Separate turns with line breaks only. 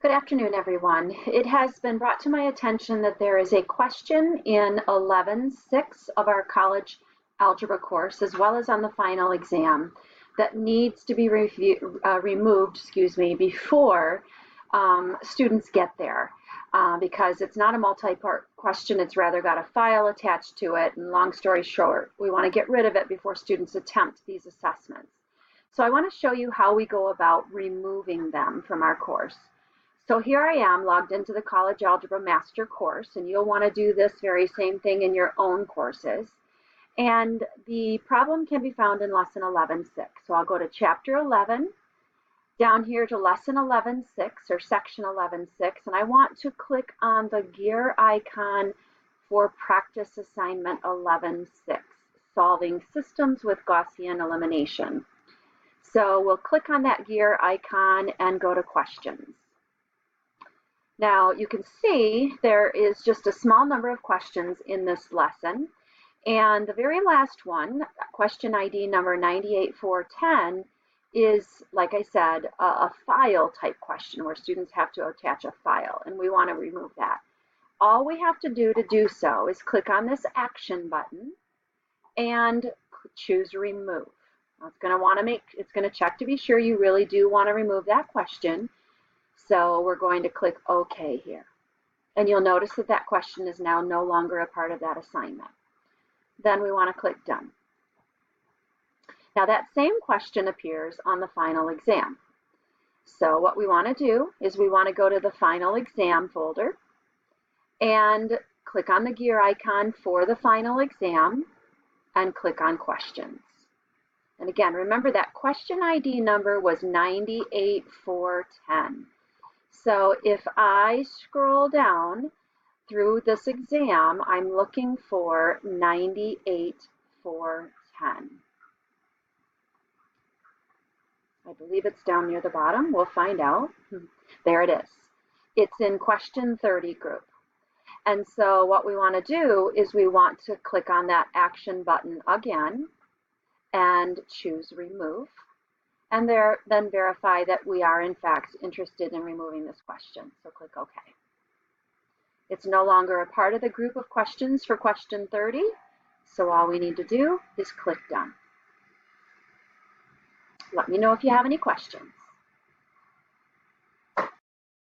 Good afternoon, everyone. It has been brought to my attention that there is a question in 11-6 of our college algebra course, as well as on the final exam, that needs to be removed, before students get there. Because it's not a multi-part question, it's rather got a file attached to it, and long story short, we want to get rid of it before students attempt these assessments. So I want to show you how we go about removing them from our course. So here I am logged into the College Algebra Master course, and you'll want to do this very same thing in your own courses. And the problem can be found in Lesson 11-6. So I'll go to Chapter 11, down here to Lesson 11-6 or Section 11-6, and I want to click on the gear icon for Practice Assignment 11-6, Solving Systems with Gaussian Elimination. So we'll click on that gear icon and go to Questions. Now you can see there is just a small number of questions in this lesson, and the very last one, question ID number 98410, is, like I said, a file type question where students have to attach a file, and we want to remove that. All we have to do so is click on this action button and choose remove. Now it's going to check to be sure you really do want to remove that question. So we're going to click OK here. And you'll notice that that question is now no longer a part of that assignment. Then we want to click Done. Now that same question appears on the final exam. So what we want to do is we want to go to the final exam folder and click on the gear icon for the final exam and click on Questions. And again, remember that question ID number was 98410. So if I scroll down through this exam, I'm looking for 98410. I believe it's down near the bottom. We'll find out. There it is. It's in question 30 group. And so what we want to do is we want to click on that action button again and choose remove. And then verify that we are in fact interested in removing this question. So click OK. It's no longer a part of the group of questions for question 30. So all we need to do is click Done. Let me know if you have any questions.